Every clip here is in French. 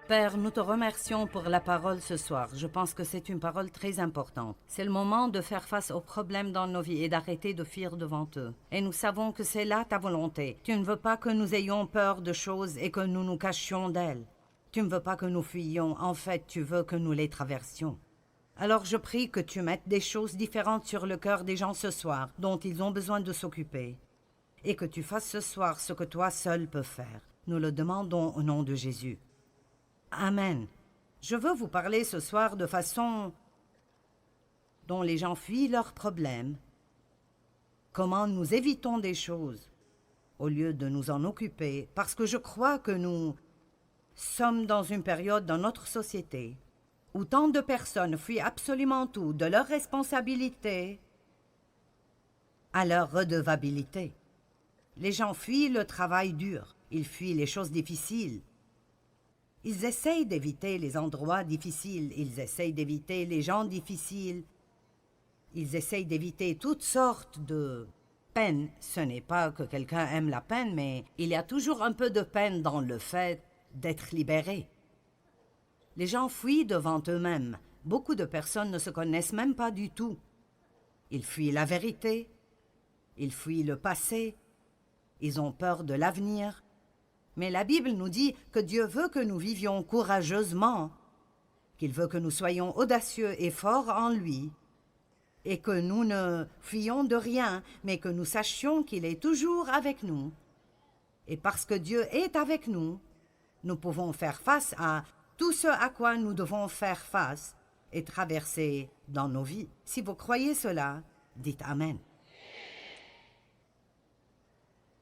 Père, nous te remercions pour la parole ce soir. Je pense que c'est une parole très importante. C'est le moment de faire face aux problèmes dans nos vies et d'arrêter de fuir devant eux. Et nous savons que c'est là ta volonté. Tu ne veux pas que nous ayons peur de choses et que nous nous cachions d'elles. Tu ne veux pas que nous fuyions. En fait, tu veux que nous les traversions. Alors je prie que tu mettes des choses différentes sur le cœur des gens ce soir, dont ils ont besoin de s'occuper. Et que tu fasses ce soir ce que toi seul peux faire. Nous le demandons au nom de Jésus. Amen. Je veux vous parler ce soir de façon dont les gens fuient leurs problèmes. Comment nous évitons des choses au lieu de nous en occuper, parce que je crois que nous sommes dans une période dans notre société où tant de personnes fuient absolument tout, de leurs responsabilités à leur redevabilité. Les gens fuient le travail dur, ils fuient les choses difficiles. Ils essayent d'éviter les endroits difficiles, ils essayent d'éviter les gens difficiles, ils essayent d'éviter toutes sortes de peines. Ce n'est pas que quelqu'un aime la peine, mais il y a toujours un peu de peine dans le fait d'être libéré. Les gens fuient devant eux-mêmes. Beaucoup de personnes ne se connaissent même pas du tout. Ils fuient la vérité, ils fuient le passé, ils ont peur de l'avenir. Mais la Bible nous dit que Dieu veut que nous vivions courageusement, qu'il veut que nous soyons audacieux et forts en lui, et que nous ne fuyions de rien, mais que nous sachions qu'il est toujours avec nous. Et parce que Dieu est avec nous, nous pouvons faire face à tout ce à quoi nous devons faire face et traverser dans nos vies. Si vous croyez cela, dites Amen.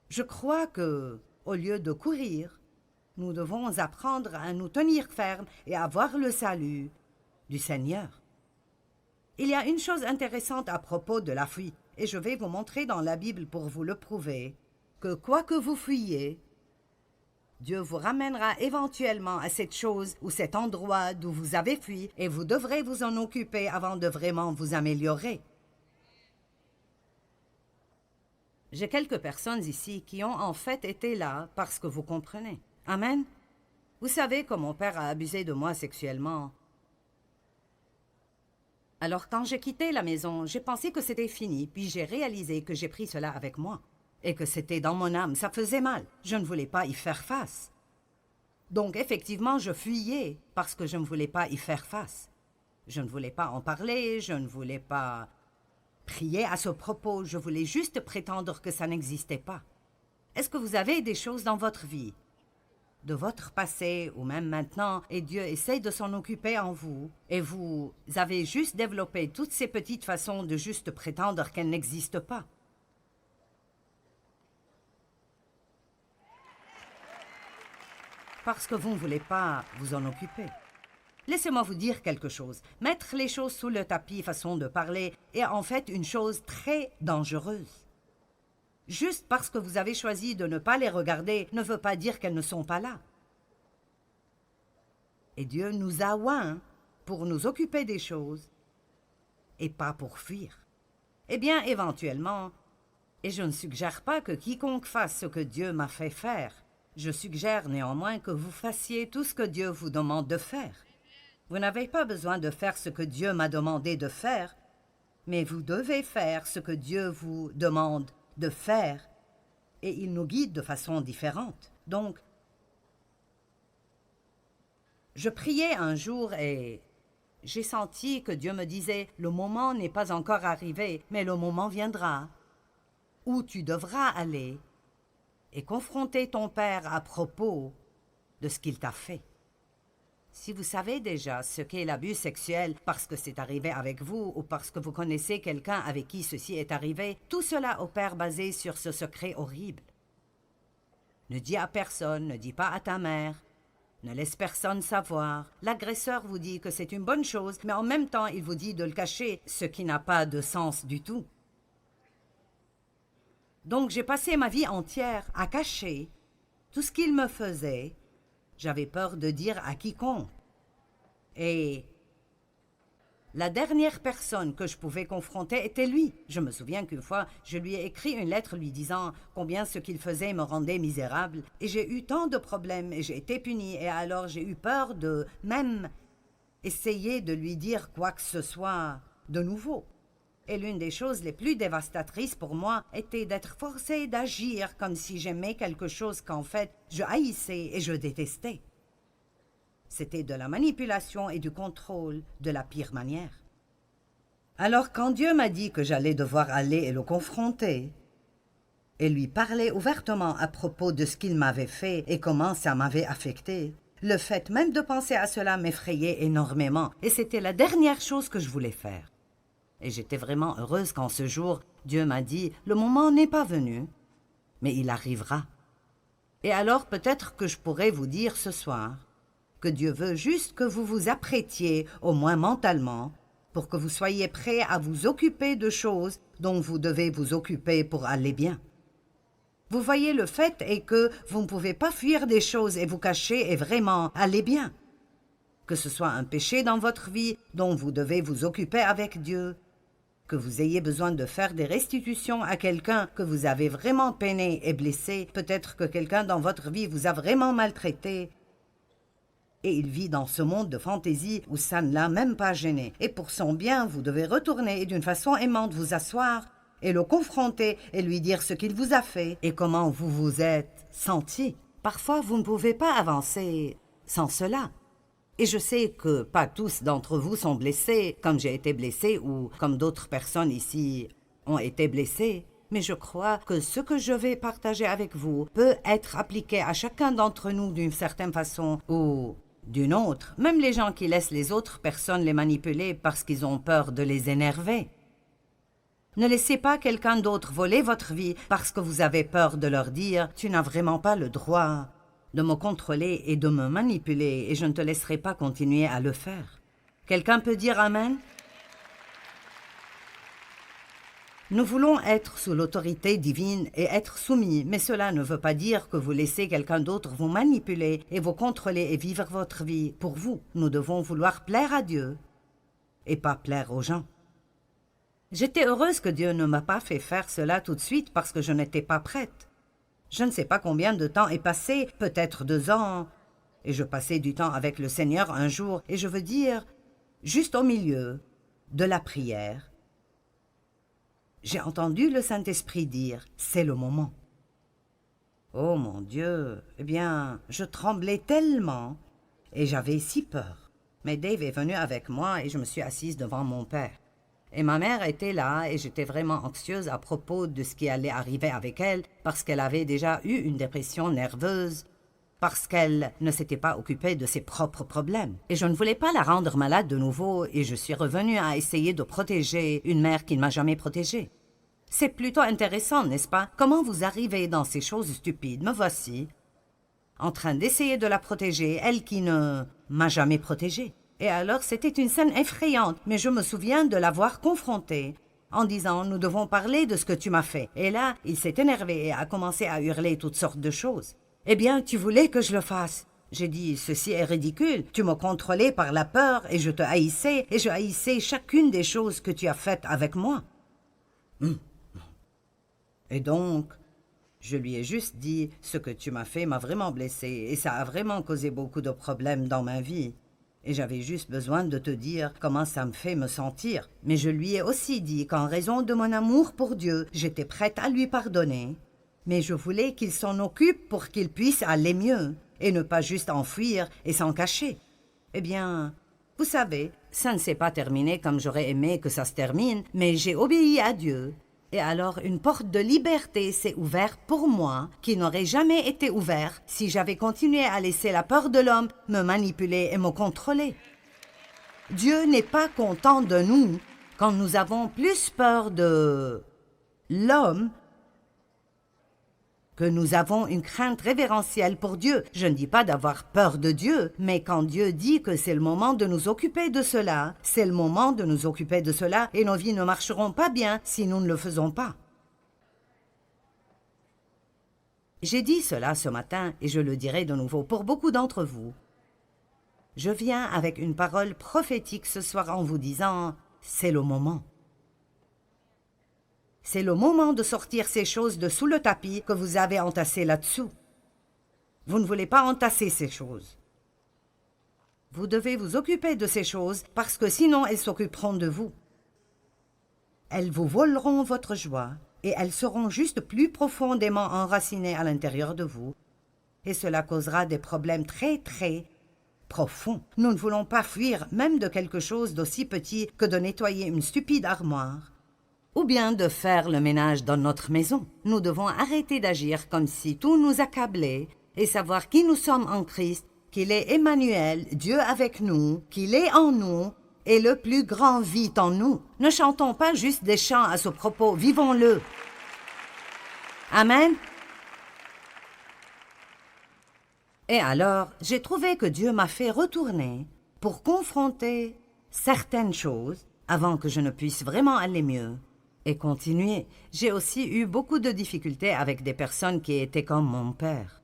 Je crois que, au lieu de courir, nous devons apprendre à nous tenir fermes et à voir le salut du Seigneur. Il y a une chose intéressante à propos de la fuite, et je vais vous montrer dans la Bible pour vous le prouver, que quoi que vous fuyiez, Dieu vous ramènera éventuellement à cette chose ou cet endroit d'où vous avez fui, et vous devrez vous en occuper avant de vraiment vous améliorer. J'ai quelques personnes ici qui ont en fait été là parce que vous comprenez. Amen. Vous savez que mon père a abusé de moi sexuellement. Alors quand j'ai quitté la maison, j'ai pensé que c'était fini, puis j'ai réalisé que j'ai pris cela avec moi. Et que c'était dans mon âme, ça faisait mal. Je ne voulais pas y faire face. Donc effectivement, je fuyais parce que je ne voulais pas y faire face. Je ne voulais pas en parler, je ne voulais pas prier à ce propos, je voulais juste prétendre que ça n'existait pas. Est-ce que vous avez des choses dans votre vie, de votre passé ou même maintenant, et Dieu essaie de s'en occuper en vous, et vous avez juste développé toutes ces petites façons de juste prétendre qu'elles n'existent pas? Parce que vous ne voulez pas vous en occuper. Laissez-moi vous dire quelque chose. Mettre les choses sous le tapis, façon de parler, est en fait une chose très dangereuse. Juste parce que vous avez choisi de ne pas les regarder ne veut pas dire qu'elles ne sont pas là. Et Dieu nous a oints pour nous occuper des choses et pas pour fuir. Eh bien, éventuellement, et je ne suggère pas que quiconque fasse ce que Dieu m'a fait faire, je suggère néanmoins que vous fassiez tout ce que Dieu vous demande de faire. Vous n'avez pas besoin de faire ce que Dieu m'a demandé de faire, mais vous devez faire ce que Dieu vous demande de faire, et il nous guide de façon différente. Donc, je priais un jour et j'ai senti que Dieu me disait « Le moment n'est pas encore arrivé, mais le moment viendra où tu devras aller et confronter ton Père à propos de ce qu'il t'a fait. » Si vous savez déjà ce qu'est l'abus sexuel parce que c'est arrivé avec vous ou parce que vous connaissez quelqu'un avec qui ceci est arrivé, tout cela opère basé sur ce secret horrible. Ne dis à personne, ne dis pas à ta mère, ne laisse personne savoir. L'agresseur vous dit que c'est une bonne chose, mais en même temps il vous dit de le cacher, ce qui n'a pas de sens du tout. Donc j'ai passé ma vie entière à cacher tout ce qu'il me faisait. J'avais peur de dire à quiconque. Et La dernière personne que je pouvais confronter était lui. Je me souviens qu'une fois, je lui ai écrit une lettre lui disant combien ce qu'il faisait me rendait misérable. Et j'ai eu tant de problèmes et j'ai été punie. Et alors j'ai eu peur de même essayer de lui dire quoi que ce soit de nouveau. Et l'une des choses les plus dévastatrices pour moi était d'être forcée d'agir comme si j'aimais quelque chose qu'en fait je haïssais et je détestais. C'était de la manipulation et du contrôle de la pire manière. Alors quand Dieu m'a dit que j'allais devoir aller et le confronter, et lui parler ouvertement à propos de ce qu'il m'avait fait et comment ça m'avait affecté, le fait même de penser à cela m'effrayait énormément, et c'était la dernière chose que je voulais faire. Et j'étais vraiment heureuse quand ce jour, Dieu m'a dit « Le moment n'est pas venu, mais il arrivera. » Et alors peut-être que je pourrais vous dire ce soir que Dieu veut juste que vous vous apprêtiez, au moins mentalement, pour que vous soyez prêts à vous occuper de choses dont vous devez vous occuper pour aller bien. Vous voyez, le fait est que vous ne pouvez pas fuir des choses et vous cacher et vraiment aller bien. Que ce soit un péché dans votre vie dont vous devez vous occuper avec Dieu, que vous ayez besoin de faire des restitutions à quelqu'un que vous avez vraiment peiné et blessé, peut-être que quelqu'un dans votre vie vous a vraiment maltraité, et il vit dans ce monde de fantaisie où ça ne l'a même pas gêné. Et pour son bien, vous devez retourner et d'une façon aimante vous asseoir et le confronter et lui dire ce qu'il vous a fait et comment vous vous êtes senti. Parfois, vous ne pouvez pas avancer sans cela. Et je sais que pas tous d'entre vous sont blessés, comme j'ai été blessée ou comme d'autres personnes ici ont été blessées. Mais je crois que ce que je vais partager avec vous peut être appliqué à chacun d'entre nous d'une certaine façon ou d'une autre, même les gens qui laissent les autres personnes les manipuler parce qu'ils ont peur de les énerver. Ne laissez pas quelqu'un d'autre voler votre vie parce que vous avez peur de leur dire « Tu n'as vraiment pas le droit de me contrôler et de me manipuler et je ne te laisserai pas continuer à le faire. » Quelqu'un peut dire « Amen » ? Nous voulons être sous l'autorité divine et être soumis, mais cela ne veut pas dire que vous laissez quelqu'un d'autre vous manipuler et vous contrôler et vivre votre vie pour vous. Nous devons vouloir plaire à Dieu et pas plaire aux gens. J'étais heureuse que Dieu ne m'a pas fait faire cela tout de suite parce que je n'étais pas prête. Je ne sais pas combien de temps est passé, peut-être 2 ans, et je passais du temps avec le Seigneur un jour, et je veux dire, juste au milieu de la prière, j'ai entendu le Saint-Esprit dire « C'est le moment ». Oh mon Dieu, eh bien, je tremblais tellement et j'avais si peur. Mais Dave est venu avec moi et je me suis assise devant mon père. Et ma mère était là et j'étais vraiment anxieuse à propos de ce qui allait arriver avec elle parce qu'elle avait déjà eu une dépression nerveuse, parce qu'elle ne s'était pas occupée de ses propres problèmes. Et je ne voulais pas la rendre malade de nouveau et je suis revenue à essayer de protéger une mère qui ne m'a jamais protégée. C'est plutôt intéressant, n'est-ce pas? Comment vous arrivez dans ces choses stupides? Me voici, en train d'essayer de la protéger, elle qui ne m'a jamais protégée. Et alors c'était une scène effrayante, mais je me souviens de l'avoir confrontée en disant « Nous devons parler de ce que tu m'as fait ». Et là, il s'est énervé et a commencé à hurler toutes sortes de choses. « Eh bien, tu voulais que je le fasse ?» J'ai dit « Ceci est ridicule. Tu me contrôlais par la peur et je te haïssais et je haïssais chacune des choses que tu as faites avec moi. » Et donc, je lui ai juste dit « Ce que tu m'as fait m'a vraiment blessée et ça a vraiment causé beaucoup de problèmes dans ma vie. Et j'avais juste besoin de te dire comment ça me fait me sentir. » Mais je lui ai aussi dit qu'en raison de mon amour pour Dieu, j'étais prête à lui pardonner. Mais je voulais qu'il s'en occupe pour qu'il puisse aller mieux et ne pas juste enfuir et s'en cacher. Eh bien, vous savez, ça ne s'est pas terminé comme j'aurais aimé que ça se termine, mais j'ai obéi à Dieu. Et alors une porte de liberté s'est ouverte pour moi qui n'aurait jamais été ouverte si j'avais continué à laisser la peur de l'homme me manipuler et me contrôler. Dieu n'est pas content de nous quand nous avons plus peur de l'homme que nous avons une crainte révérentielle pour Dieu. Je ne dis pas d'avoir peur de Dieu, mais quand Dieu dit que c'est le moment de nous occuper de cela, c'est le moment de nous occuper de cela et nos vies ne marcheront pas bien si nous ne le faisons pas. J'ai dit cela ce matin et je le dirai de nouveau pour beaucoup d'entre vous. Je viens avec une parole prophétique ce soir en vous disant, c'est le moment. C'est le moment de sortir ces choses de sous le tapis que vous avez entassées là-dessous. Vous ne voulez pas entasser ces choses. Vous devez vous occuper de ces choses parce que sinon elles s'occuperont de vous. Elles vous voleront votre joie et elles seront juste plus profondément enracinées à l'intérieur de vous. Et cela causera des problèmes très, très profonds. Nous ne voulons pas fuir même de quelque chose d'aussi petit que de nettoyer une stupide armoire ou bien de faire le ménage dans notre maison. Nous devons arrêter d'agir comme si tout nous accablait et savoir qui nous sommes en Christ, qu'il est Emmanuel, Dieu avec nous, qu'il est en nous et le plus grand vit en nous. Ne chantons pas juste des chants à ce propos, vivons-le. Amen. Et alors, j'ai trouvé que Dieu m'a fait retourner pour confronter certaines choses avant que je ne puisse vraiment aller mieux et continuer. J'ai aussi eu beaucoup de difficultés avec des personnes qui étaient comme mon père.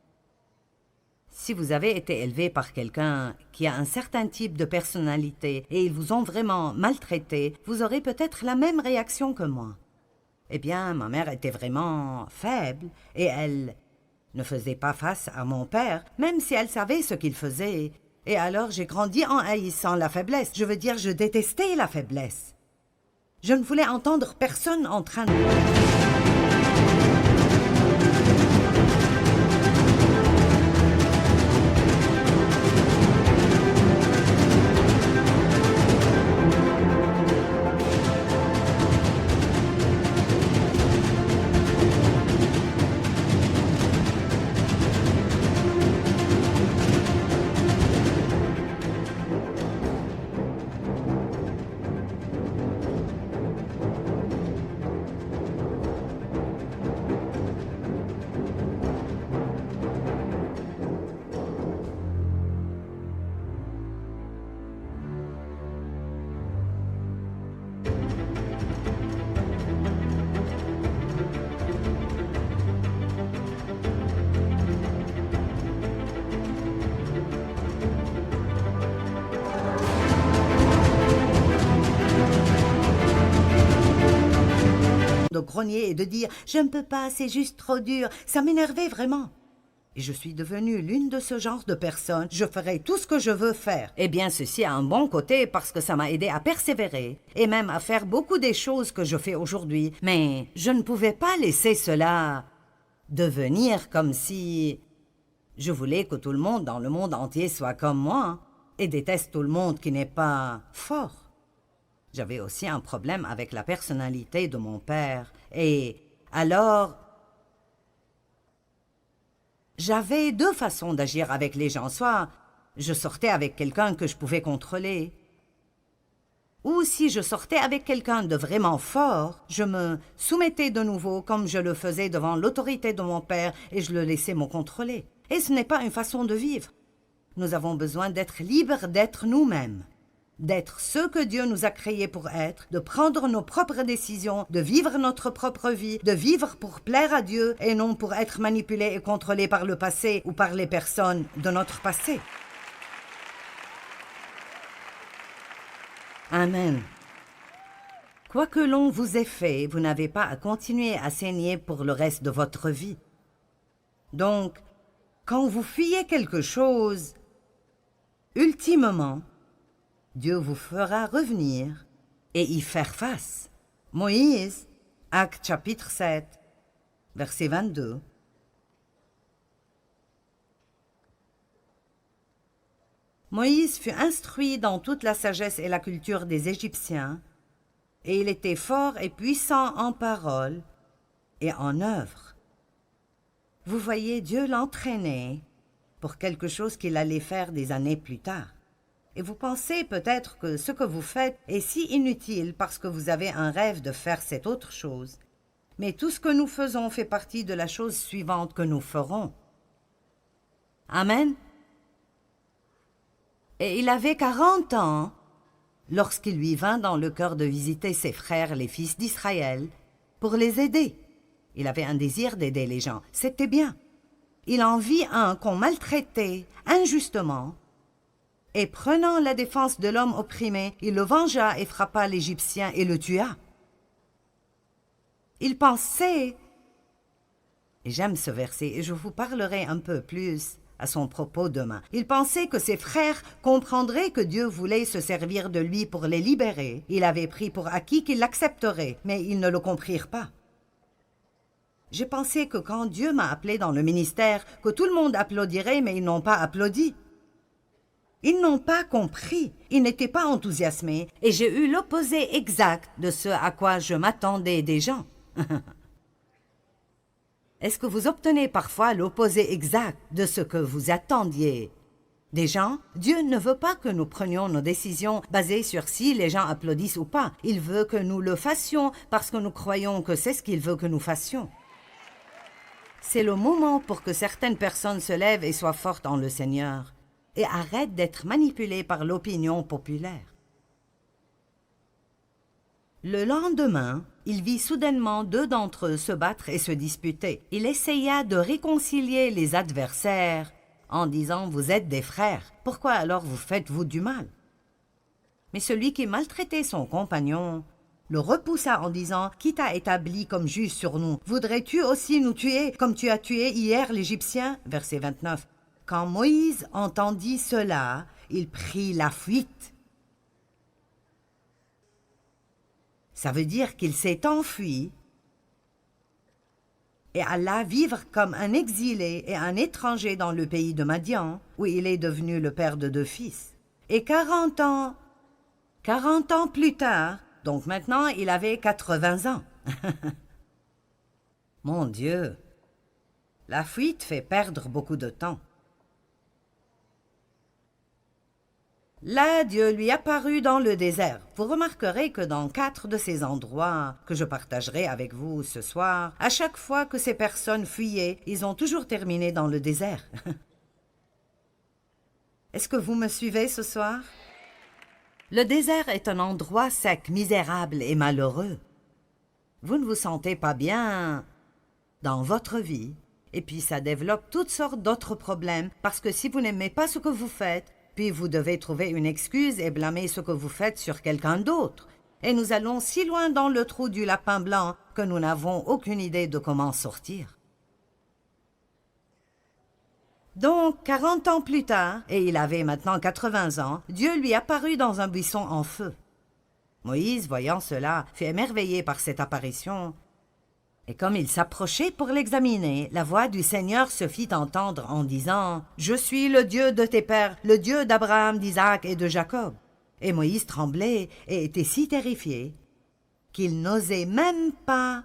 Si vous avez été élevé par quelqu'un qui a un certain type de personnalité et ils vous ont vraiment maltraité, vous aurez peut-être la même réaction que moi. Eh bien, ma mère était vraiment faible et elle ne faisait pas face à mon père, même si elle savait ce qu'il faisait. Et alors j'ai grandi en haïssant la faiblesse. Je veux dire, je détestais la faiblesse. Je ne voulais entendre personne en train de... de grogner et de dire « je ne peux pas, c'est juste trop dur », ça m'énervait vraiment. Et je suis devenue l'une de ce genre de personnes. Je ferai tout ce que je veux faire. Eh bien, ceci a un bon côté parce que ça m'a aidé à persévérer et même à faire beaucoup des choses que je fais aujourd'hui. Mais je ne pouvais pas laisser cela devenir comme si je voulais que tout le monde dans le monde entier soit comme moi et déteste tout le monde qui n'est pas fort. J'avais aussi un problème avec la personnalité de mon père. Et alors, j'avais deux façons d'agir avec les gens. Soit je sortais avec quelqu'un que je pouvais contrôler, ou si je sortais avec quelqu'un de vraiment fort, je me soumettais de nouveau comme je le faisais devant l'autorité de mon père et je le laissais me contrôler. Et ce n'est pas une façon de vivre. Nous avons besoin d'être libres d'être nous-mêmes. D'être ce que Dieu nous a créés pour être, de prendre nos propres décisions, de vivre notre propre vie, de vivre pour plaire à Dieu et non pour être manipulés et contrôlés par le passé ou par les personnes de notre passé. Amen. Quoi que l'on vous ait fait, vous n'avez pas à continuer à saigner pour le reste de votre vie. Donc, quand vous fuyez quelque chose, ultimement, Dieu vous fera revenir et y faire face. Moïse, Actes chapitre 7, verset 22. Moïse fut instruit dans toute la sagesse et la culture des Égyptiens, et il était fort et puissant en parole et en œuvre. Vous voyez, Dieu l'entraînait pour quelque chose qu'il allait faire des années plus tard. Et vous pensez peut-être que ce que vous faites est si inutile parce que vous avez un rêve de faire cette autre chose. Mais tout ce que nous faisons fait partie de la chose suivante que nous ferons. Amen. Et il avait 40 ans lorsqu'il lui vint dans le cœur de visiter ses frères, les fils d'Israël, pour les aider. Il avait un désir d'aider les gens. C'était bien. Il en vit un qu'on maltraitait injustement. Et prenant la défense de l'homme opprimé, il le vengea et frappa l'Égyptien et le tua. Il pensait, et j'aime ce verset, et je vous parlerai un peu plus à son propos demain. Il pensait que ses frères comprendraient que Dieu voulait se servir de lui pour les libérer. Il avait pris pour acquis qu'ils l'accepteraient, mais ils ne le comprirent pas. J'ai pensé que quand Dieu m'a appelé dans le ministère, que tout le monde applaudirait, mais ils n'ont pas applaudi. Ils n'ont pas compris, ils n'étaient pas enthousiasmés, et j'ai eu l'opposé exact de ce à quoi je m'attendais des gens. Est-ce que vous obtenez parfois l'opposé exact de ce que vous attendiez des gens? Dieu ne veut pas que nous prenions nos décisions basées sur si les gens applaudissent ou pas. Il veut que nous le fassions parce que nous croyons que c'est ce qu'il veut que nous fassions. C'est le moment pour que certaines personnes se lèvent et soient fortes en le Seigneur et arrêtent d'être manipulées par l'opinion populaire. Le lendemain, il vit soudainement deux d'entre eux se battre et se disputer. Il essaya de réconcilier les adversaires en disant « Vous êtes des frères, pourquoi alors vous faites-vous du mal ?» Mais celui qui maltraitait son compagnon le repoussa en disant « Qui t'a établi comme juge sur nous? Voudrais-tu aussi nous tuer comme tu as tué hier l'Égyptien » Verset 29. Quand Moïse entendit cela, il prit la fuite. Ça veut dire qu'il s'est enfui et alla vivre comme un exilé et un étranger dans le pays de Madian, où il est devenu le père de 2 fils. Et 40 ans plus tard, donc maintenant il avait 80 ans. Mon Dieu, la fuite fait perdre beaucoup de temps. Là, Dieu lui apparut dans le désert. Vous remarquerez que dans 4 de ces endroits que je partagerai avec vous ce soir, à chaque fois que ces personnes fuyaient, ils ont toujours terminé dans le désert. Est-ce que vous me suivez ce soir? Le désert est un endroit sec, misérable et malheureux. Vous ne vous sentez pas bien dans votre vie, et puis ça développe toutes sortes d'autres problèmes, parce que si vous n'aimez pas ce que vous faites, puis vous devez trouver une excuse et blâmer ce que vous faites sur quelqu'un d'autre. Et nous allons si loin dans le trou du lapin blanc que nous n'avons aucune idée de comment sortir. Donc, 40 ans plus tard, et il avait maintenant 80 ans, Dieu lui apparut dans un buisson en feu. Moïse, voyant cela, fut émerveillé par cette apparition. Et comme il s'approchait pour l'examiner, la voix du Seigneur se fit entendre en disant « Je suis le Dieu de tes pères, le Dieu d'Abraham, d'Isaac et de Jacob. » Et Moïse tremblait et était si terrifié qu'il n'osait même pas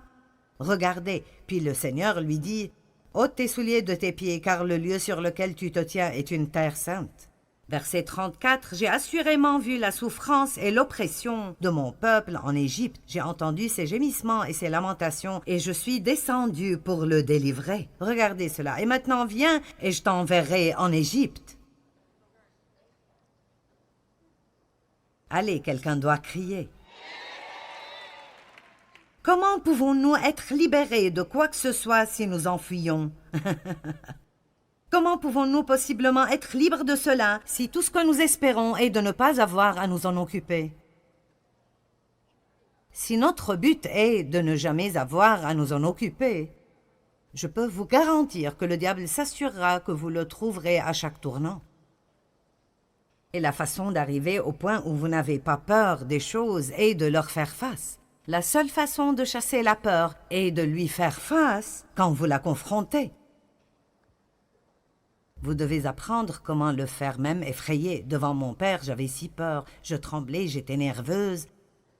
regarder. Puis le Seigneur lui dit « Ôte tes souliers de tes pieds, car le lieu sur lequel tu te tiens est une terre sainte. » Verset 34, « J'ai assurément vu la souffrance et l'oppression de mon peuple en Égypte. J'ai entendu ses gémissements et ses lamentations, et je suis descendu pour le délivrer. Regardez cela. Et maintenant viens, et je t'enverrai en Égypte. » Allez, quelqu'un doit crier. Comment pouvons-nous être libérés de quoi que ce soit si nous en fuyons? Comment pouvons-nous possiblement être libres de cela si tout ce que nous espérons est de ne pas avoir à nous en occuper? Si notre but est de ne jamais avoir à nous en occuper, je peux vous garantir que le diable s'assurera que vous le trouverez à chaque tournant. Et la façon d'arriver au point où vous n'avez pas peur des choses est de leur faire face. La seule façon de chasser la peur est de lui faire face quand vous la confrontez. Vous devez apprendre comment le faire même effrayé. Devant mon père, j'avais si peur, je tremblais, j'étais nerveuse.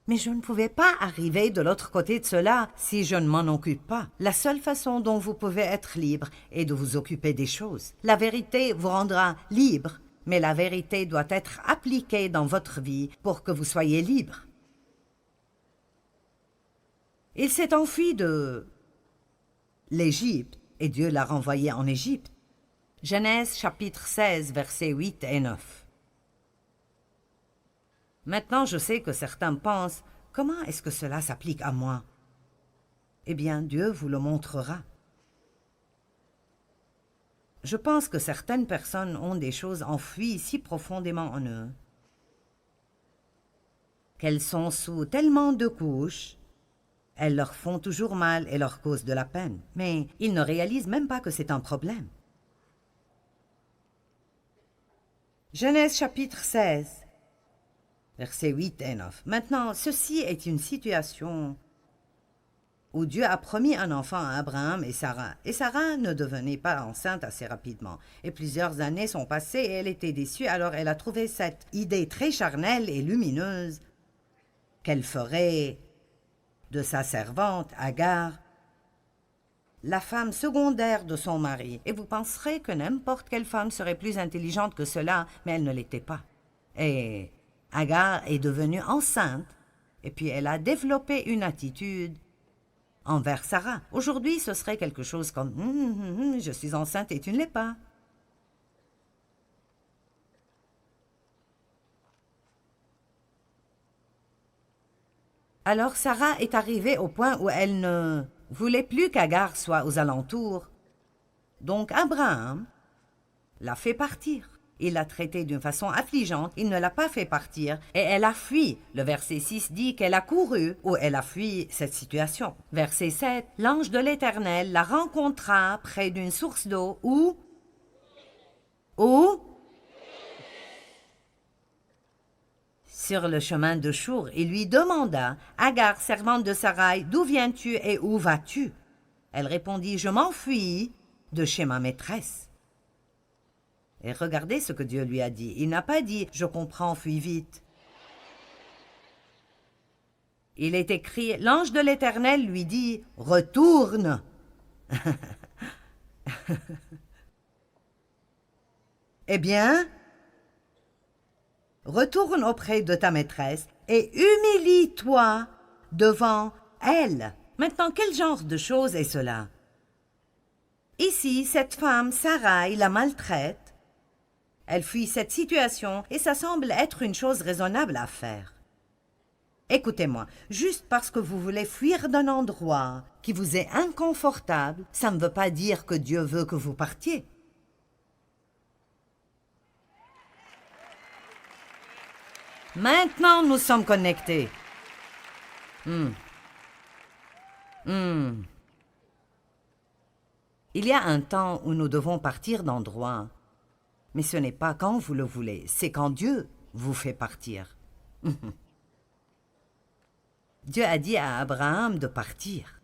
Mais je ne pouvais pas arriver de l'autre côté de cela si je ne m'en occupe pas. La seule façon dont vous pouvez être libre est de vous occuper des choses. La vérité vous rendra libre, mais la vérité doit être appliquée dans votre vie pour que vous soyez libre. Il s'est enfui de l'Égypte et Dieu l'a renvoyé en Égypte. Genèse chapitre 16, versets 8 et 9. Maintenant, je sais que certains pensent, comment est-ce que cela s'applique à moi? Eh bien, Dieu vous le montrera. Je pense que certaines personnes ont des choses enfouies si profondément en eux qu'elles sont sous tellement de couches, elles leur font toujours mal et leur causent de la peine. Mais ils ne réalisent même pas que c'est un problème. Genèse chapitre 16, versets 8 et 9. Maintenant, ceci est une situation où Dieu a promis un enfant à Abraham et Sarah. Et Sarah ne devenait pas enceinte assez rapidement. Et plusieurs années sont passées et elle était déçue, alors elle a trouvé cette idée très charnelle et lumineuse qu'elle ferait de sa servante, Agar, la femme secondaire de son mari. Et vous penserez que n'importe quelle femme serait plus intelligente que cela, mais elle ne l'était pas. Et Agar est devenue enceinte, et puis elle a développé une attitude envers Sarah. Aujourd'hui, ce serait quelque chose comme « je suis enceinte et tu ne l'es pas ». Alors Sarah est arrivée au point où elle ne voulait plus qu'Agar soit aux alentours. Donc Abraham l'a fait partir. Il l'a traitée d'une façon affligeante, il ne l'a pas fait partir, et elle a fui. Le verset 6 dit qu'elle a couru, ou elle a fui cette situation. Verset 7, l'ange de l'Éternel la rencontra près d'une source d'eau, où sur le chemin de Chour, il lui demanda, « Agar, servante de Sarai, d'où viens-tu et où vas-tu » Elle répondit, « Je m'enfuis de chez ma maîtresse. » Et regardez ce que Dieu lui a dit. Il n'a pas dit « Je comprends, fuis vite ». Il est écrit, l'ange de l'Éternel lui dit « Retourne ». Eh bien, retourne auprès de ta maîtresse et humilie-toi devant elle. Maintenant, quel genre de chose est cela? Ici, cette femme, Sarai, la maltraite. Elle fuit cette situation et ça semble être une chose raisonnable à faire. Écoutez-moi, juste parce que vous voulez fuir d'un endroit qui vous est inconfortable, ça ne veut pas dire que Dieu veut que vous partiez. Maintenant, nous sommes connectés. Il y a un temps où nous devons partir d'endroit, mais ce n'est pas quand vous le voulez, c'est quand Dieu vous fait partir. Dieu a dit à Abraham de partir.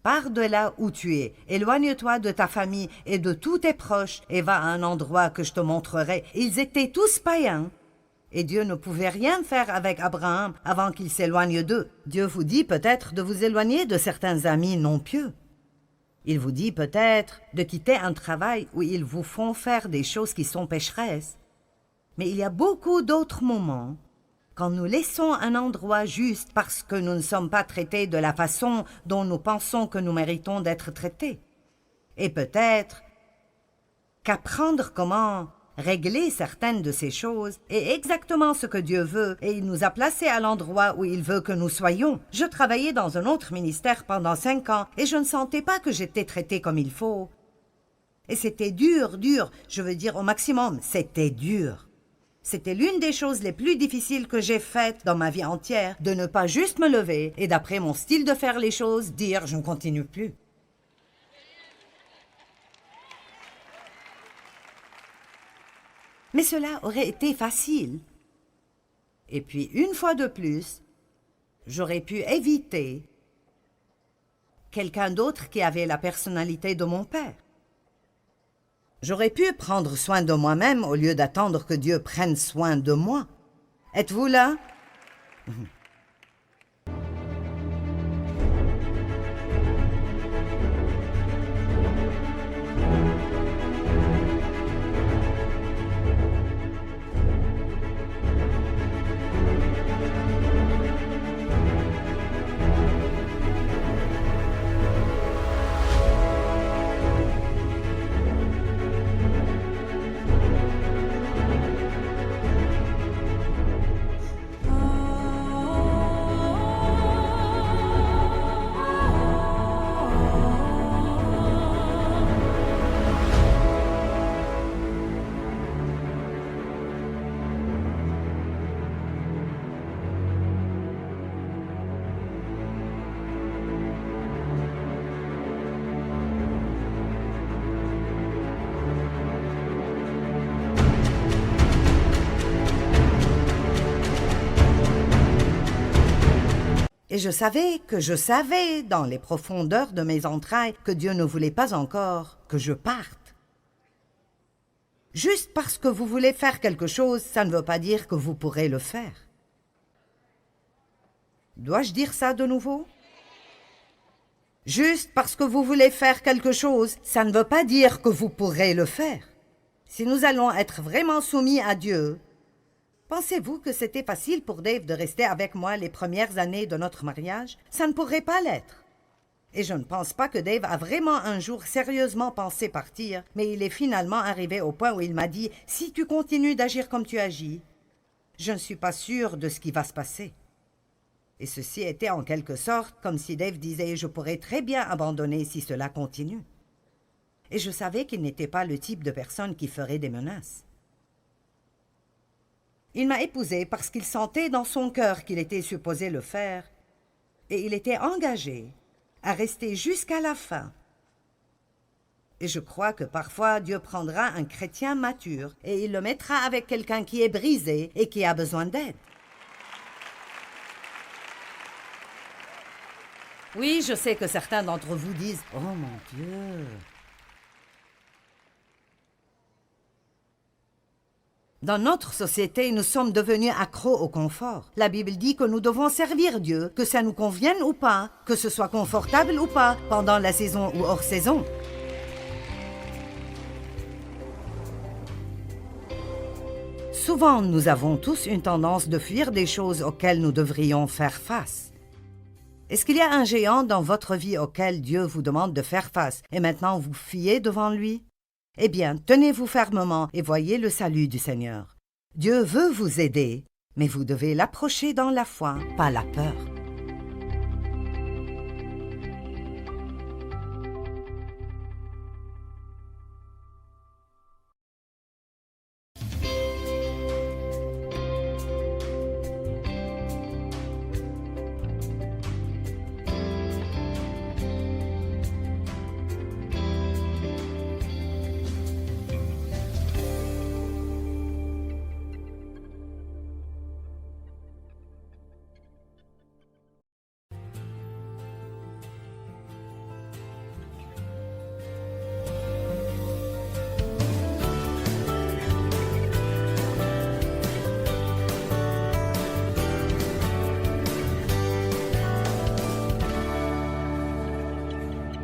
Pars de là où tu es, éloigne-toi de ta famille et de tous tes proches et va à un endroit que je te montrerai. Ils étaient tous païens. Et Dieu ne pouvait rien faire avec Abraham avant qu'il s'éloigne d'eux. Dieu vous dit peut-être de vous éloigner de certains amis non pieux. Il vous dit peut-être de quitter un travail où ils vous font faire des choses qui sont pécheresses. Mais il y a beaucoup d'autres moments quand nous laissons un endroit juste parce que nous ne sommes pas traités de la façon dont nous pensons que nous méritons d'être traités. Et peut-être qu'apprendre comment régler certaines de ces choses est exactement ce que Dieu veut et il nous a placés à l'endroit où il veut que nous soyons. Je travaillais dans un autre ministère pendant 5 ans et je ne sentais pas que j'étais traitée comme il faut. Et c'était dur, je veux dire au maximum, c'était dur. C'était l'une des choses les plus difficiles que j'ai faites dans ma vie entière, de ne pas juste me lever et d'après mon style de faire les choses, dire « je ne continue plus ». Mais cela aurait été facile. Et puis, une fois de plus, j'aurais pu éviter quelqu'un d'autre qui avait la personnalité de mon père. J'aurais pu prendre soin de moi-même au lieu d'attendre que Dieu prenne soin de moi. Êtes-vous là? Et je savais dans les profondeurs de mes entrailles que Dieu ne voulait pas encore que je parte. Juste parce que vous voulez faire quelque chose, ça ne veut pas dire que vous pourrez le faire. Dois-je dire ça de nouveau? Juste parce que vous voulez faire quelque chose, ça ne veut pas dire que vous pourrez le faire. Si nous allons être vraiment soumis à Dieu, pensez-vous que c'était facile pour Dave de rester avec moi les premières années de notre mariage? Ça ne pourrait pas l'être. Et je ne pense pas que Dave a vraiment un jour sérieusement pensé partir, mais il est finalement arrivé au point où il m'a dit « Si tu continues d'agir comme tu agis, je ne suis pas sûre de ce qui va se passer. » Et ceci était en quelque sorte comme si Dave disait « Je pourrais très bien abandonner si cela continue. » Et je savais qu'il n'était pas le type de personne qui ferait des menaces. Il m'a épousée parce qu'il sentait dans son cœur qu'il était supposé le faire, et il était engagé à rester jusqu'à la fin. Et je crois que parfois Dieu prendra un chrétien mature et il le mettra avec quelqu'un qui est brisé et qui a besoin d'aide. Oui, je sais que certains d'entre vous disent « Oh mon Dieu !» Dans notre société, nous sommes devenus accros au confort. La Bible dit que nous devons servir Dieu, que ça nous convienne ou pas, que ce soit confortable ou pas, pendant la saison ou hors saison. Souvent, nous avons tous une tendance de fuir des choses auxquelles nous devrions faire face. Est-ce qu'il y a un géant dans votre vie auquel Dieu vous demande de faire face et maintenant vous fuyez devant lui? Eh bien, tenez-vous fermement et voyez le salut du Seigneur. Dieu veut vous aider, mais vous devez l'approcher dans la foi, pas la peur.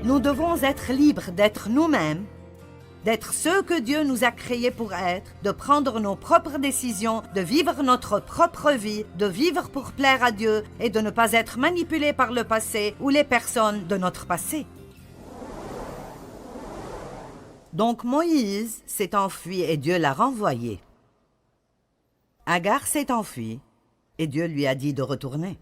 Nous devons être libres d'être nous-mêmes, d'être ceux que Dieu nous a créés pour être, de prendre nos propres décisions, de vivre notre propre vie, de vivre pour plaire à Dieu et de ne pas être manipulés par le passé ou les personnes de notre passé. Donc Moïse s'est enfui et Dieu l'a renvoyé. Agar s'est enfuie et Dieu lui a dit de retourner.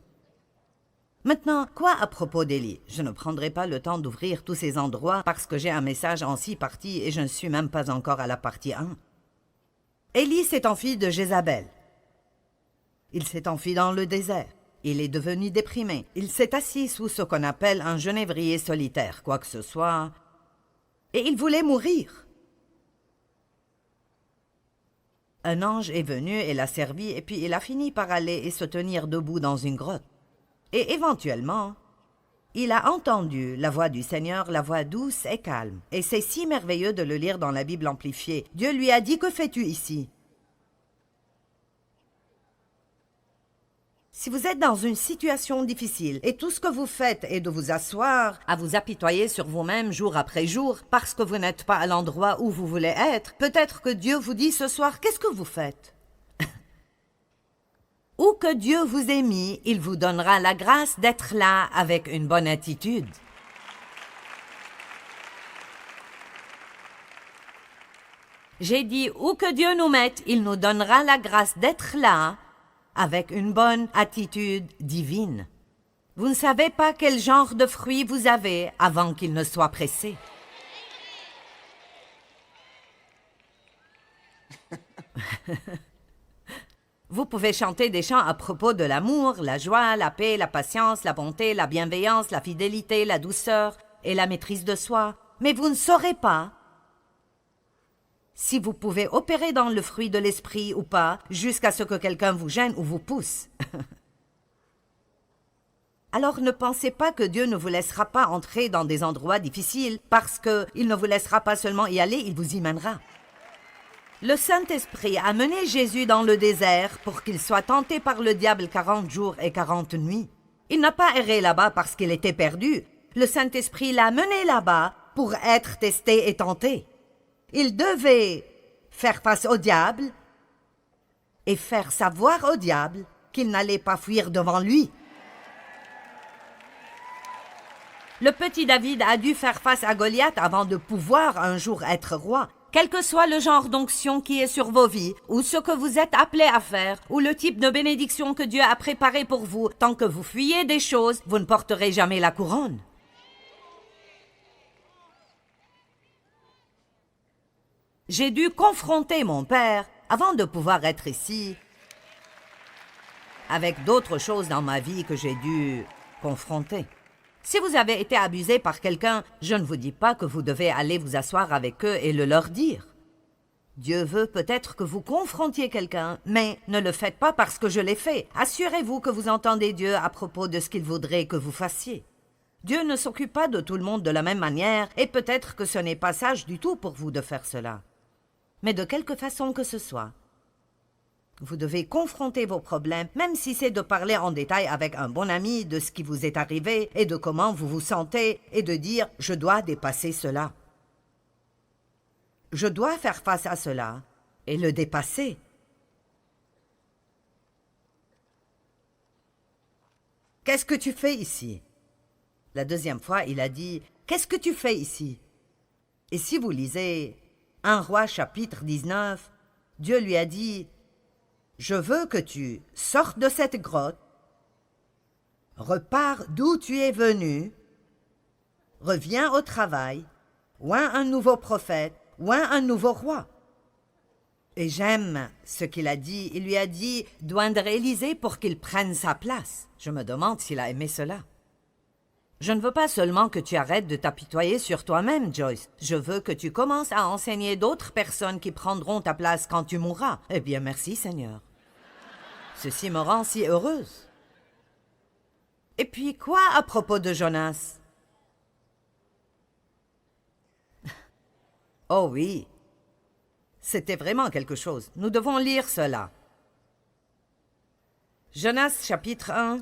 Maintenant, quoi à propos d'Élie? Je ne prendrai pas le temps d'ouvrir tous ces endroits parce que j'ai un message en 6 parties et je ne suis même pas encore à la partie 1. Élie s'est enfui de Jézabel. Il s'est enfui dans le désert. Il est devenu déprimé. Il s'est assis sous ce qu'on appelle un genévrier solitaire, quoi que ce soit, et il voulait mourir. Un ange est venu et l'a servi et puis il a fini par aller et se tenir debout dans une grotte. Et éventuellement, il a entendu la voix du Seigneur, la voix douce et calme. Et c'est si merveilleux de le lire dans la Bible amplifiée. Dieu lui a dit « Que fais-tu ici ?» Si vous êtes dans une situation difficile et tout ce que vous faites est de vous asseoir, à vous apitoyer sur vous-même jour après jour, parce que vous n'êtes pas à l'endroit où vous voulez être, peut-être que Dieu vous dit ce soir « Qu'est-ce que vous faites ?» Où que Dieu vous ait mis, il vous donnera la grâce d'être là avec une bonne attitude. J'ai dit, où que Dieu nous mette, il nous donnera la grâce d'être là avec une bonne attitude divine. Vous ne savez pas quel genre de fruits vous avez avant qu'il ne soit pressé. Vous pouvez chanter des chants à propos de l'amour, la joie, la paix, la patience, la bonté, la bienveillance, la fidélité, la douceur et la maîtrise de soi. Mais vous ne saurez pas si vous pouvez opérer dans le fruit de l'esprit ou pas jusqu'à ce que quelqu'un vous gêne ou vous pousse. Alors ne pensez pas que Dieu ne vous laissera pas entrer dans des endroits difficiles, parce qu'il ne vous laissera pas seulement y aller, il vous y mènera. Le Saint-Esprit a mené Jésus dans le désert pour qu'il soit tenté par le diable 40 jours et 40 nuits. Il n'a pas erré là-bas parce qu'il était perdu. Le Saint-Esprit l'a mené là-bas pour être testé et tenté. Il devait faire face au diable et faire savoir au diable qu'il n'allait pas fuir devant lui. Le petit David a dû faire face à Goliath avant de pouvoir un jour être roi. Quel que soit le genre d'onction qui est sur vos vies, ou ce que vous êtes appelés à faire, ou le type de bénédiction que Dieu a préparé pour vous, tant que vous fuyez des choses, vous ne porterez jamais la couronne. J'ai dû confronter mon père avant de pouvoir être ici, avec d'autres choses dans ma vie que j'ai dû confronter. Si vous avez été abusé par quelqu'un, je ne vous dis pas que vous devez aller vous asseoir avec eux et le leur dire. Dieu veut peut-être que vous confrontiez quelqu'un, mais ne le faites pas parce que je l'ai fait. Assurez-vous que vous entendez Dieu à propos de ce qu'il voudrait que vous fassiez. Dieu ne s'occupe pas de tout le monde de la même manière, et peut-être que ce n'est pas sage du tout pour vous de faire cela. Mais de quelque façon que ce soit, vous devez confronter vos problèmes, même si c'est de parler en détail avec un bon ami de ce qui vous est arrivé et de comment vous vous sentez, et de dire « je dois dépasser cela ». Je dois faire face à cela et le dépasser. « Qu'est-ce que tu fais ici ?» La deuxième fois, il a dit « Qu'est-ce que tu fais ici ?» Et si vous lisez 1 Roi chapitre 19, Dieu lui a dit « Je veux que tu sortes de cette grotte, repars d'où tu es venu, reviens au travail, oins un nouveau prophète, oins un nouveau roi. » Et j'aime ce qu'il a dit. Il lui a dit d'oindre Élisée pour qu'il prenne sa place. Je me demande s'il a aimé cela. Je ne veux pas seulement que tu arrêtes de t'apitoyer sur toi-même, Joyce. Je veux que tu commences à enseigner d'autres personnes qui prendront ta place quand tu mourras. Eh bien, merci, Seigneur. Ceci me rend si heureuse. Et puis, quoi à propos de Jonas? Oh oui, c'était vraiment quelque chose. Nous devons lire cela. Jonas chapitre 1.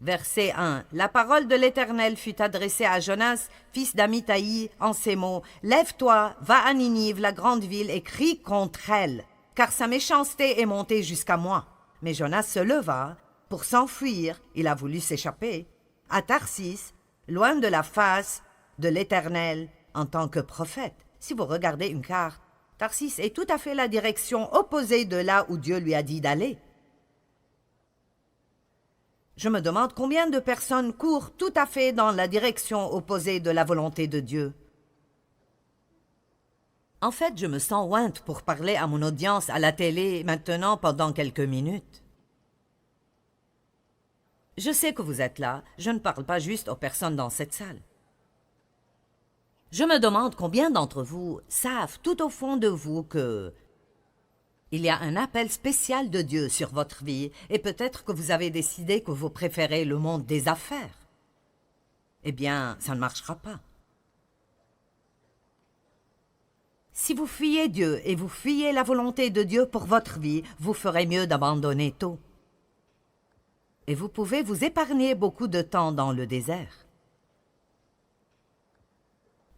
Verset 1. La parole de l'Éternel fut adressée à Jonas, fils d'Amithaï, en ces mots. « Lève-toi, va à Ninive, la grande ville, et crie contre elle, car sa méchanceté est montée jusqu'à moi. » Mais Jonas se leva. Pour s'enfuir, il a voulu s'échapper à Tarsis, loin de la face de l'Éternel, en tant que prophète. Si vous regardez une carte, Tarsis est tout à fait la direction opposée de là où Dieu lui a dit d'aller. Je me demande combien de personnes courent tout à fait dans la direction opposée de la volonté de Dieu. En fait, je me sens ointe pour parler à mon audience à la télé maintenant pendant quelques minutes. Je sais que vous êtes là, je ne parle pas juste aux personnes dans cette salle. Je me demande combien d'entre vous savent tout au fond de vous que il y a un appel spécial de Dieu sur votre vie, et peut-être que vous avez décidé que vous préférez le monde des affaires. Eh bien, ça ne marchera pas. Si vous fuyez Dieu et vous fuyez la volonté de Dieu pour votre vie, vous ferez mieux d'abandonner tôt. Et vous pouvez vous épargner beaucoup de temps dans le désert.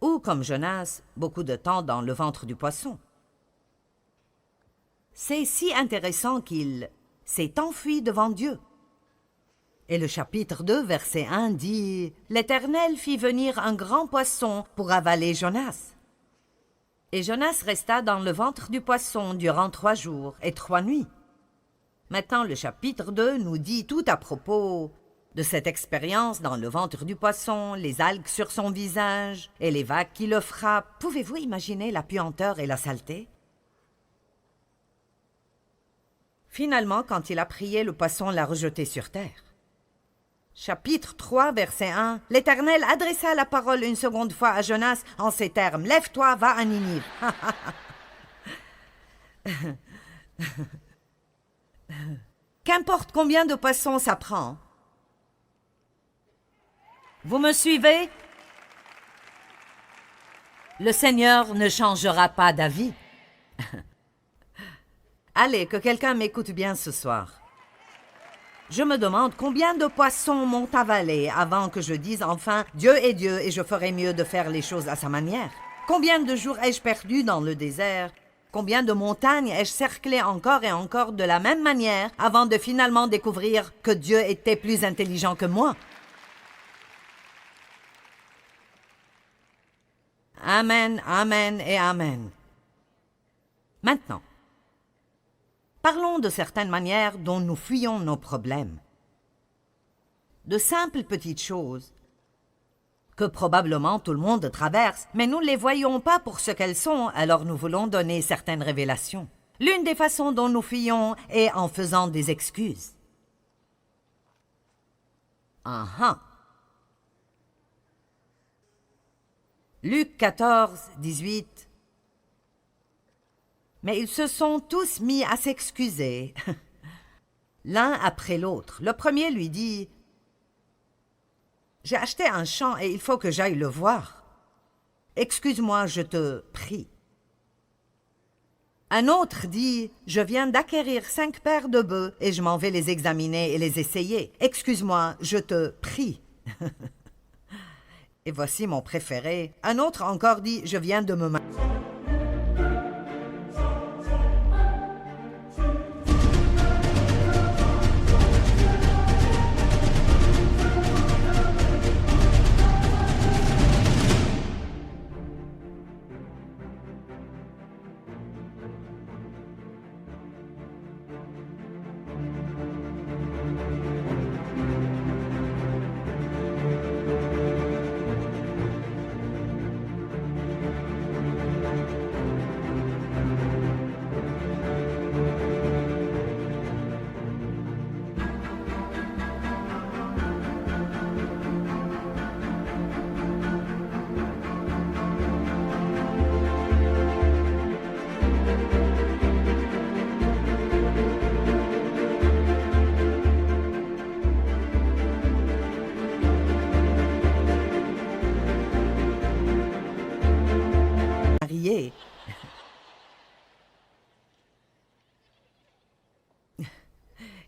Ou, comme Jonas, beaucoup de temps dans le ventre du poisson. C'est si intéressant qu'il s'est enfui devant Dieu. Et le chapitre 2, verset 1 dit « L'Éternel fit venir un grand poisson pour avaler Jonas. » Et Jonas resta dans le ventre du poisson durant 3 jours et 3 nuits. Maintenant, le chapitre 2 nous dit tout à propos de cette expérience dans le ventre du poisson, les algues sur son visage et les vagues qui le frappent. Pouvez-vous imaginer la puanteur et la saleté? Finalement, quand il a prié, le poisson l'a rejeté sur terre. Chapitre 3, verset 1. L'Éternel adressa la parole une seconde fois à Jonas en ces termes. « Lève-toi, va à Ninive. » Qu'importe combien de poissons ça prend. Vous me suivez? Le Seigneur ne changera pas d'avis. Allez, que quelqu'un m'écoute bien ce soir. Je me demande combien de poissons m'ont avalé avant que je dise enfin « Dieu est Dieu et je ferai mieux de faire les choses à sa manière ». Combien de jours ai-je perdu dans le désert? Combien de montagnes ai-je cerclé encore et encore de la même manière avant de finalement découvrir que Dieu était plus intelligent que moi? Amen, amen et amen. Maintenant, parlons de certaines manières dont nous fuyons nos problèmes. De simples petites choses que probablement tout le monde traverse, mais nous ne les voyons pas pour ce qu'elles sont, alors nous voulons donner certaines révélations. L'une des façons dont nous fuyons est en faisant des excuses. Luc 14, 18. Mais ils se sont tous mis à s'excuser, l'un après l'autre. Le premier lui dit « J'ai acheté un champ et il faut que j'aille le voir. Excuse-moi, je te prie. » Un autre dit « Je viens d'acquérir 5 paires de bœufs et je m'en vais les examiner et les essayer. Excuse-moi, je te prie. » Et voici mon préféré. Un autre encore dit « Je viens de me marier. »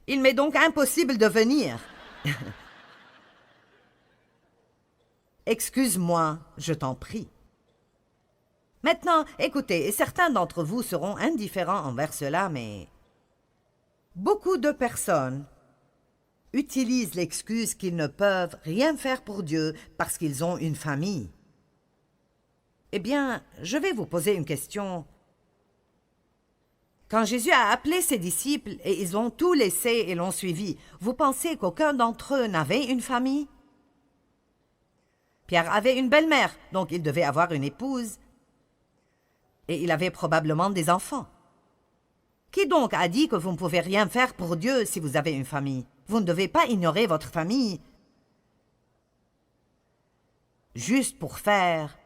Il m'est donc impossible de venir. Excuse-moi, je t'en prie. Maintenant, écoutez, certains d'entre vous seront indifférents envers cela, mais beaucoup de personnes utilisent l'excuse qu'ils ne peuvent rien faire pour Dieu parce qu'ils ont une famille. Eh bien, je vais vous poser une question. Quand Jésus a appelé ses disciples et ils ont tout laissé et l'ont suivi, vous pensez qu'aucun d'entre eux n'avait une famille? Pierre avait une belle-mère, donc il devait avoir une épouse. Et il avait probablement des enfants. Qui donc a dit que vous ne pouvez rien faire pour Dieu si vous avez une famille? Vous ne devez pas ignorer votre famille juste pour faire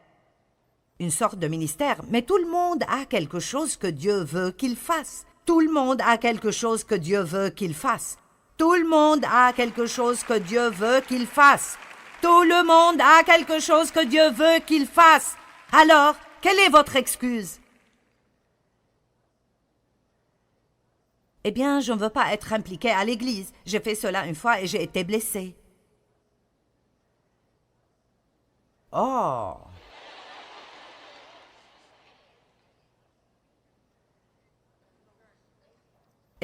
une sorte de ministère, mais tout le monde a quelque chose que Dieu veut qu'il fasse. Tout le monde a quelque chose que Dieu veut qu'il fasse. Tout le monde a quelque chose que Dieu veut qu'il fasse. Tout le monde a quelque chose que Dieu veut qu'il fasse. Alors, quelle est votre excuse? Eh bien, je ne veux pas être impliqué à l'église. J'ai fait cela une fois et j'ai été blessé. Oh!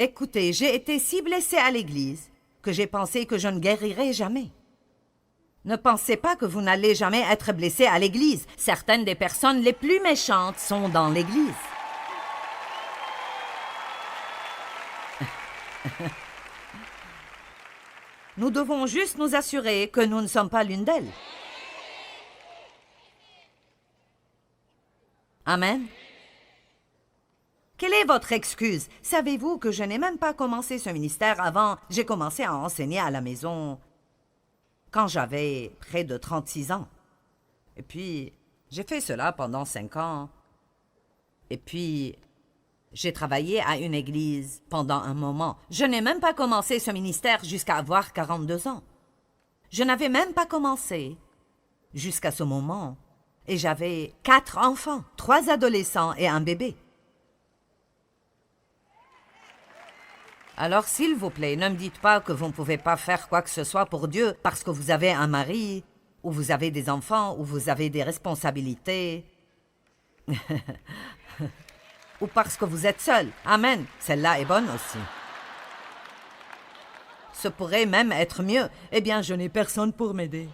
Écoutez, j'ai été si blessée à l'église que j'ai pensé que je ne guérirais jamais. Ne pensez pas que vous n'allez jamais être blessé à l'église. Certaines des personnes les plus méchantes sont dans l'église. Nous devons juste nous assurer que nous ne sommes pas l'une d'elles. Amen. Quelle est votre excuse? Savez-vous que je n'ai même pas commencé ce ministère avant? J'ai commencé à enseigner à la maison quand j'avais près de 36 ans. Et puis, j'ai fait cela pendant 5 ans. Et puis, J'ai travaillé à une église pendant un moment. Je n'ai même pas commencé ce ministère jusqu'à avoir 42 ans. Je n'avais même pas commencé jusqu'à ce moment. Et j'avais 4 enfants, 3 adolescents et un bébé. Alors, s'il vous plaît, ne me dites pas que vous ne pouvez pas faire quoi que ce soit pour Dieu parce que vous avez un mari, ou vous avez des enfants, ou vous avez des responsabilités. Ou parce que vous êtes seul. Amen. Celle-là est bonne aussi. Ce pourrait même être mieux. Eh bien, je n'ai personne pour m'aider.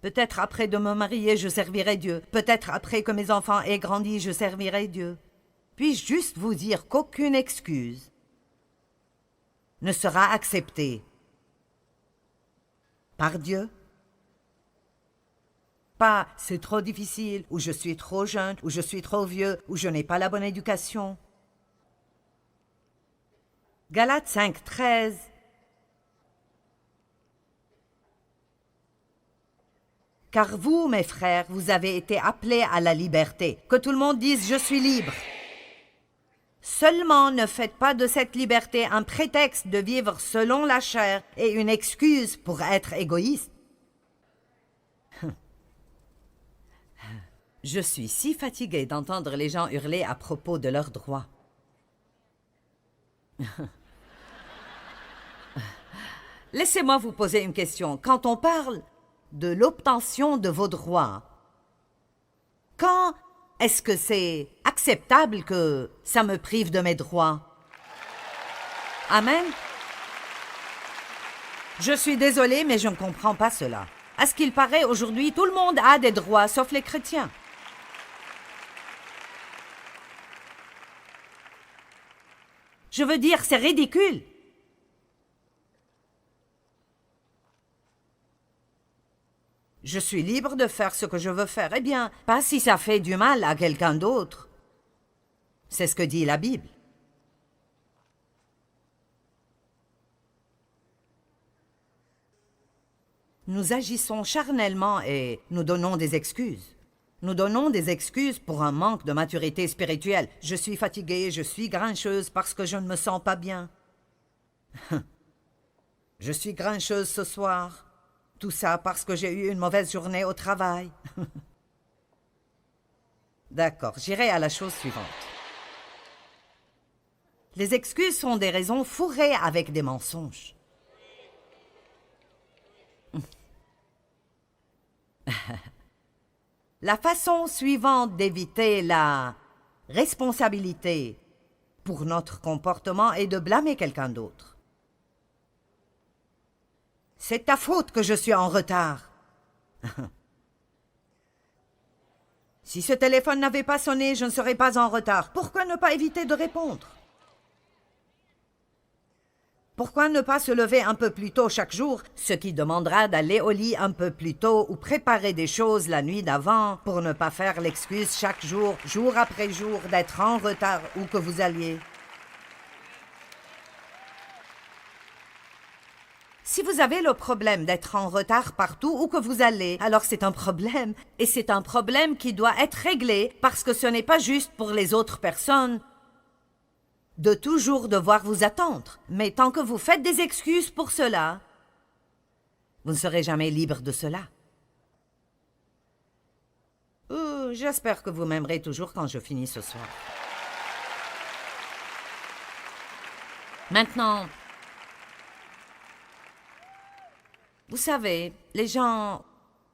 Peut-être après de me marier, je servirai Dieu. Peut-être après que mes enfants aient grandi, je servirai Dieu. Puis-je juste vous dire qu'aucune excuse ne sera acceptée par Dieu? Pas « c'est trop difficile » ou « je suis trop jeune » ou « je suis trop vieux » ou « je n'ai pas la bonne éducation ». Galates 5, 13. Car vous, mes frères, vous avez été appelés à la liberté. Que tout le monde dise « je suis libre ». Seulement ne faites pas de cette liberté un prétexte de vivre selon la chair et une excuse pour être égoïste. Je suis si fatiguée d'entendre les gens hurler à propos de leurs droits. Laissez-moi vous poser une question. Quand on parle de l'obtention de vos droits, quand est-ce que c'est acceptable que ça me prive de mes droits? Amen? Je suis désolée, mais je ne comprends pas cela. À ce qu'il paraît, aujourd'hui, tout le monde a des droits, sauf les chrétiens. Je veux dire, c'est ridicule. Je suis libre de faire ce que je veux faire. Eh bien, pas si ça fait du mal à quelqu'un d'autre. C'est ce que dit la Bible. Nous agissons charnellement et nous donnons des excuses. Nous donnons des excuses pour un manque de maturité spirituelle. Je suis fatiguée, je suis grincheuse parce que je ne me sens pas bien. Je suis grincheuse ce soir. Tout ça parce que j'ai eu une mauvaise journée au travail. D'accord, j'irai à la chose suivante. Les excuses sont des raisons fourrées avec des mensonges. La façon suivante d'éviter la responsabilité pour notre comportement est de blâmer quelqu'un d'autre. C'est ta faute que je suis en retard. Si ce téléphone n'avait pas sonné, je ne serais pas en retard. Pourquoi ne pas éviter de répondre? Pourquoi ne pas se lever un peu plus tôt chaque jour, ce qui demandera d'aller au lit un peu plus tôt ou préparer des choses la nuit d'avant pour ne pas faire l'excuse chaque jour, jour après jour, d'être en retard où que vous alliez? Si vous avez le problème d'être en retard partout où que vous allez, alors c'est un problème. Et c'est un problème qui doit être réglé parce que ce n'est pas juste pour les autres personnes de toujours devoir vous attendre. Mais tant que vous faites des excuses pour cela, vous ne serez jamais libre de cela. J'espère que vous m'aimerez toujours quand je finis ce soir. Maintenant, vous savez, les gens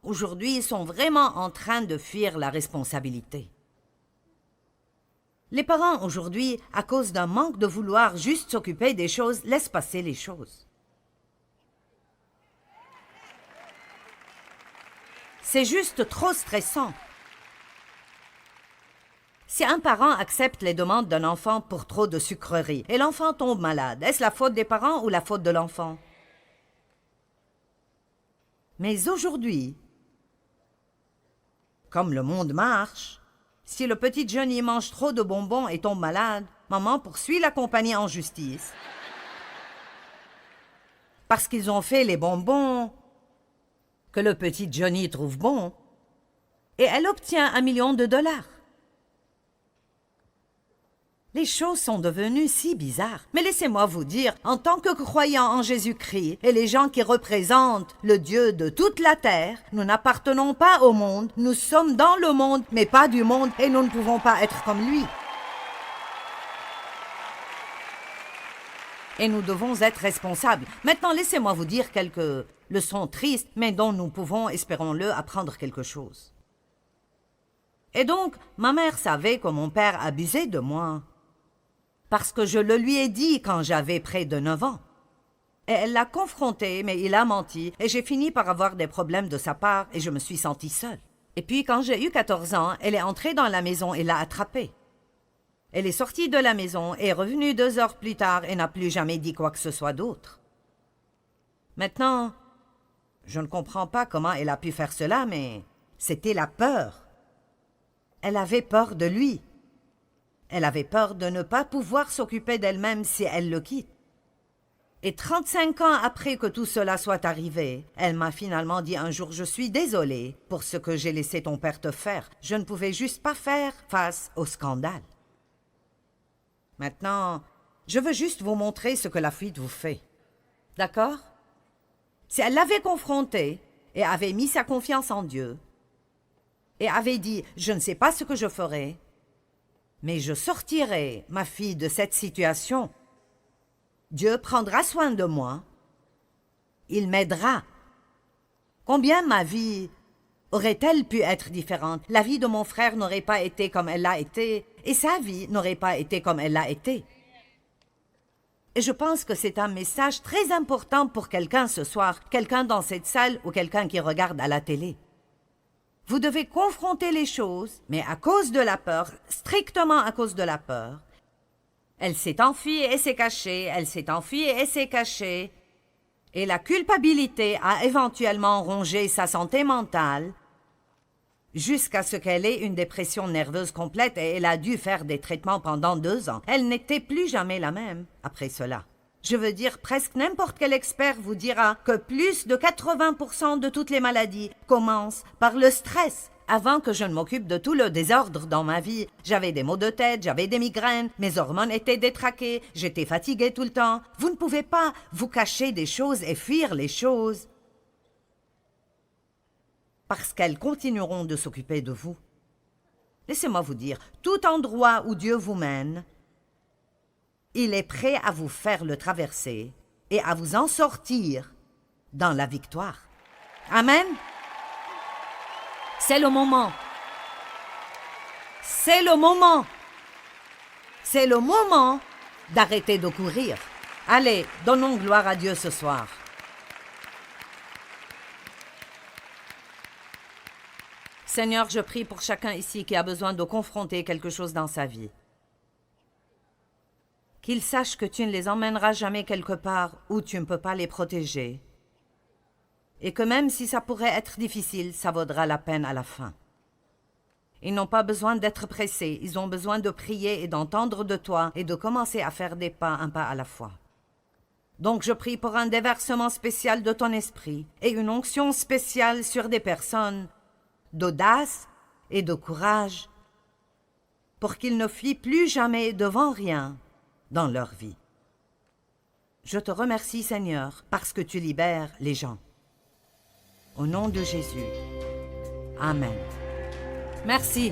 aujourd'hui sont vraiment en train de fuir la responsabilité. Les parents aujourd'hui, à cause d'un manque de vouloir juste s'occuper des choses, laissent passer les choses. C'est juste trop stressant. Si un parent accepte les demandes d'un enfant pour trop de sucreries et l'enfant tombe malade, est-ce la faute des parents ou la faute de l'enfant? Mais aujourd'hui, comme le monde marche, si le petit Johnny mange trop de bonbons et tombe malade, maman poursuit la compagnie en justice. Parce qu'ils ont fait les bonbons que le petit Johnny trouve bons, et elle obtient $1 million. Les choses sont devenues si bizarres. Mais laissez-moi vous dire, en tant que croyants en Jésus-Christ et les gens qui représentent le Dieu de toute la terre, nous n'appartenons pas au monde, nous sommes dans le monde, mais pas du monde, et nous ne pouvons pas être comme lui. Et nous devons être responsables. Maintenant, laissez-moi vous dire quelques leçons tristes, mais dont nous pouvons, espérons-le, apprendre quelque chose. Et donc, ma mère savait que mon père abusait de moi. Parce que je le lui ai dit quand j'avais près de 9 ans. Et elle l'a confronté, mais il a menti, et j'ai fini par avoir des problèmes de sa part, et je me suis sentie seule. Et puis, quand j'ai eu 14 ans, elle est entrée dans la maison et l'a attrapé. Elle est sortie de la maison et est revenue 2 heures plus tard et n'a plus jamais dit quoi que ce soit d'autre. Maintenant, je ne comprends pas comment elle a pu faire cela, mais c'était la peur. Elle avait peur de lui. Elle avait peur de ne pas pouvoir s'occuper d'elle-même si elle le quitte. Et 35 ans après que tout cela soit arrivé, elle m'a finalement dit un jour « Je suis désolée pour ce que j'ai laissé ton père te faire. Je ne pouvais juste pas faire face au scandale. » Maintenant, je veux juste vous montrer ce que la fuite vous fait. D'accord? Si elle l'avait confronté et avait mis sa confiance en Dieu et avait dit « Je ne sais pas ce que je ferai, mais je sortirai ma fille de cette situation. Dieu prendra soin de moi. Il m'aidera. » Combien ma vie aurait-elle pu être différente? La vie de mon frère n'aurait pas été comme elle l'a été, et sa vie n'aurait pas été comme elle l'a été. Et je pense que c'est un message très important pour quelqu'un ce soir, quelqu'un dans cette salle ou quelqu'un qui regarde à la télé. Vous devez confronter les choses, mais à cause de la peur, strictement à cause de la peur. Elle s'est enfuie et s'est cachée, elle s'est enfuie et s'est cachée. Et la culpabilité a éventuellement rongé sa santé mentale jusqu'à ce qu'elle ait une dépression nerveuse complète et elle a dû faire des traitements pendant 2 ans. Elle n'était plus jamais la même après cela. Je veux dire, presque n'importe quel expert vous dira que plus de 80% de toutes les maladies commencent par le stress. Avant que je ne m'occupe de tout le désordre dans ma vie, j'avais des maux de tête, j'avais des migraines, mes hormones étaient détraquées, j'étais fatiguée tout le temps. Vous ne pouvez pas vous cacher des choses et fuir les choses parce qu'elles continueront de s'occuper de vous. Laissez-moi vous dire, tout endroit où Dieu vous mène, il est prêt à vous faire le traverser et à vous en sortir dans la victoire. Amen. C'est le moment. C'est le moment. C'est le moment d'arrêter de courir. Allez, donnons gloire à Dieu ce soir. Seigneur, je prie pour chacun ici qui a besoin de confronter quelque chose dans sa vie. Qu'ils sachent que tu ne les emmèneras jamais quelque part où tu ne peux pas les protéger. Et que même si ça pourrait être difficile, ça vaudra la peine à la fin. Ils n'ont pas besoin d'être pressés, ils ont besoin de prier et d'entendre de toi et de commencer à faire des pas, un pas à la fois. Donc je prie pour un déversement spécial de ton esprit et une onction spéciale sur des personnes d'audace et de courage pour qu'ils ne fuient plus jamais devant rien dans leur vie. Je te remercie, Seigneur, parce que tu libères les gens. Au nom de Jésus. Amen. Merci.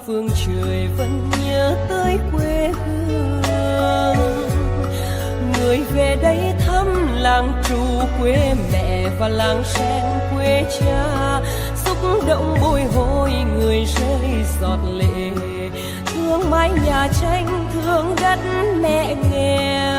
phương trời vẫn nhớ tới quê hương. Người về đây thăm làng Trù quê mẹ và làng Sen quê cha, xúc động bồi hồi người rơi giọt lệ, thương mái nhà tranh thương đất mẹ nghèo.